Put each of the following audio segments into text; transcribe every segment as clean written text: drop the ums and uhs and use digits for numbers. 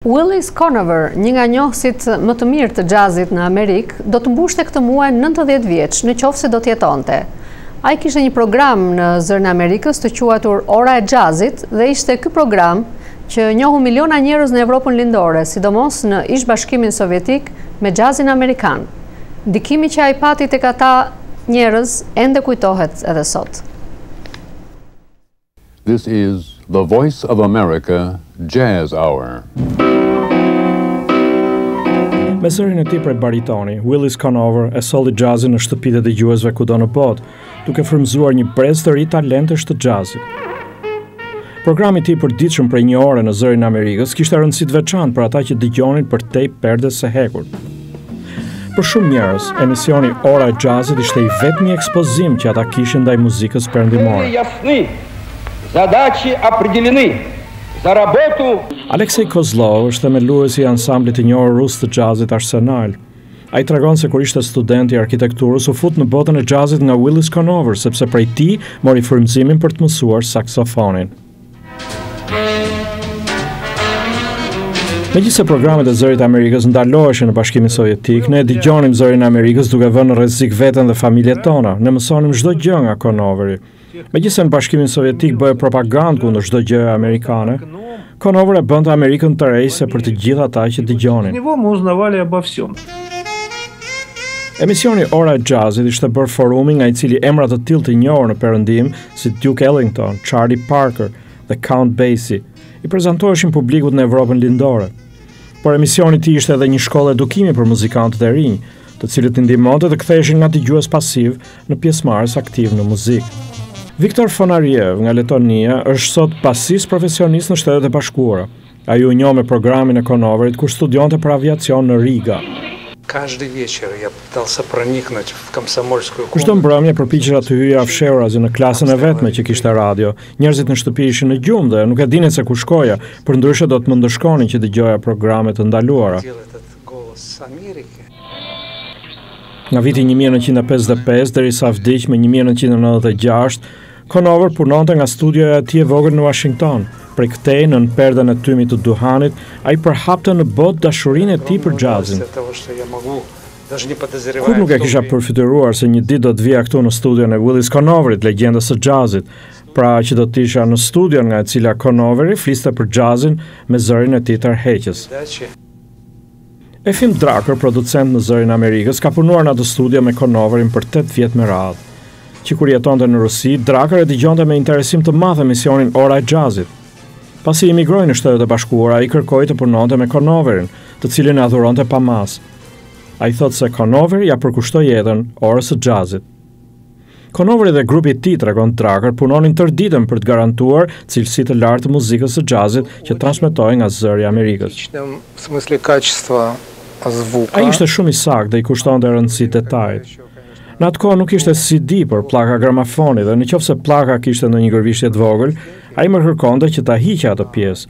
Willis Conover, një nga njohësit më të mirë të jazzit në Amerikë, do të mbushte këtë muaj 90 vjeç, në qoftë se do të jetonte. Ai kishte një program në zërin e Amerikës të quajtur Ora e Jazzit dhe ishte ky program që njohu miliona njerëz në Evropën lindore, sidomos në Ish-Bashkimin Sovjetik me jazzin amerikan. Ndikimi që ai pati tek ata njerëz ende kujtohet edhe sot. This is the Voice of America Jazz Hour. Me zërin e tij prej baritoni, Willis Conover e solli jazzin në shtëpitë e dëgjuesve kudo në botë, duke frymëzuar një brez të ri talentesh të jazzit. Programi i tij përditshëm prej një ore në zërin e Amerikës kishte rëndësi të veçantë për ata që dëgjonin për tej perdes së hekur. Për shumë njerëz, emisioni Ora e Jazzit ishte i vetmi ekspozim që ata kishin ndaj muzikës perëndimore. Задачи определены. За работу. Aleksej Kozlov është themeluesi i ansamblit të njohur rus të jazzit Arsenal. Ai tregon se kur ishte student i arkitekturës u fut në botën e jazzit nga Willis Conover, sepse prej tij mori frymëzimin për të mësuar saksofonin. Megjithëse programet e zërit e Amerikës ndaloheshin në Bashkimin Sovjetik, ne dëgjonim zërin e Amerikës duke vënë në rrezik veten dhe familjet tona. Ne mësonim çdo gjë nga Conoveri. Megjithëse në Bashkimin Sovjetik bëhej propagandë kundër çdo gjëje amerikane, Conover e bënte Amerikën të rejse për të gjithë ata që dëgjonin. Emisioni Ora e Jazzit ishte bërë forumi nga i cili emra të tillë të njohur në Perëndim, si Duke Ellington, Charlie Parker dhe Count Basie, i prezantoheshin publikut në Evropën lindore. Por emisioni i tij ishte edhe një shkollë edukimi për muzikantët e rinj, të cilët i ndihmonte të ktheheshin nga dëgjues pasiv në pjesëmarrës aktiv në muzikë. Viktor Fonariev nga Letonia është sot basist profesionist në Shtetet e Bashkuara. Ai u njoh me programin e Conoverit kur studionte për aviacion në Riga. Çdo mbrëmje përpiqesha të hyja fshehurazi në klasën e vetme që kishte radio. Njerëzit në shtëpi ishin në gjumë dhe nuk e dinin se ku shkoja, përndryshe do të më ndëshkonin që dëgjoja programe të ndaluara. Nga viti 1955 derisa vdiq me 1996, Conover punonte nga studioja e tij e vogël në Washington. Prej këtej, nën perden e tymit të duhanit, ai përhapte në botë dashurinë e tij për jazzin. Kur nuk e kisha përfituar se një ditë do të vija këtu në studion e Willis Conoverit, legjendës së jazzit, pra që do të isha në studion nga e cila Conoveri fliste për jazzin me zërin e tij tërheqës. Efim Draker, producent në zërin e Amerikës, ka punuar në atë studio me Conoverin për 8 vjet me radhë. Që kur jetonte në Rusi, Draker e dëgjonte me interesim të madh emisionin Ora e Jazzit. Pasi emigroi në Shtetet e Bashkuara, ai kërkoi të punonte me Conoverin, të cilin e adhuronte pa mas. Ai thotë se Conoveri ja përkushtoi jetën Orës së Jazzit. Conoveri dhe grupi i tij, tregon Draker, punonin tërë ditën për të garantuar cilësi të lartë të muzikës së jazzit që transmetohej nga zëri i Amerikës. Ai ishte shumë i saktë dhe i kushtonte rëndësi detajit. Në atë kohë nuk ishte CD për pllaka gramafoni dhe nëse pllaka kishte ndonjë gërvishtje të vogël, ai më kërkonte që ta hiqja atë pjesë.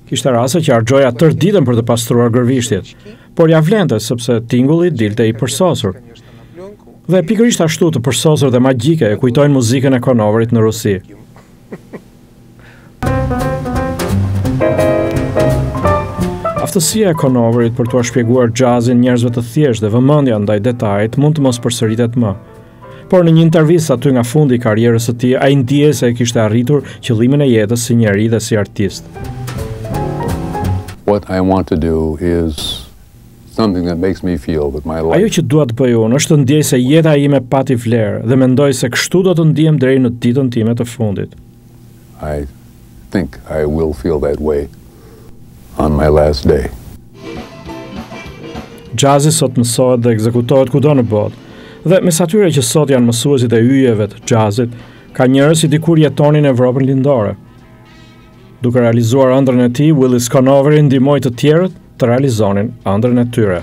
Kishte raste që harxhoja tërë ditën për të pastruar gërvishtjet, por ja vlente sepse tingulli dilte i përsosur. Dhe pikërisht ashtu të përsosur dhe magjike e kujtojnë muzikën e Conoverit në Rusi. Aftësia e Conoverit për t'u shpjeguar jazzin njerëzve të thjeshtë dhe vëmendja ndaj detajit mund të mos përsëritet më. Por në një intervistë aty nga fundi i karrierës së tij, ai ndjej se e kishte arritur qëllimin e jetës si njeri dhe si artist. What I want to do is something that makes me feel that my life. Ajo që dua të bëj unë është të ndjej se jeta ime pati vlerë dhe mendoj se kështu do të ndihem deri në ditën time të fundit. I think I will feel that way on my last day. Jazzi sot mësohet dhe ekzekutohet kudo në botë. Dhe mes atyre që sot janë mësuesit e yjeve të jazzit, ka njerëz që dikur jetonin në Evropën lindore. Duke realizuar ëndrrën e tij, Willis Conoveri ndihmoi të tjerët të realizonin ëndrrën e tyre.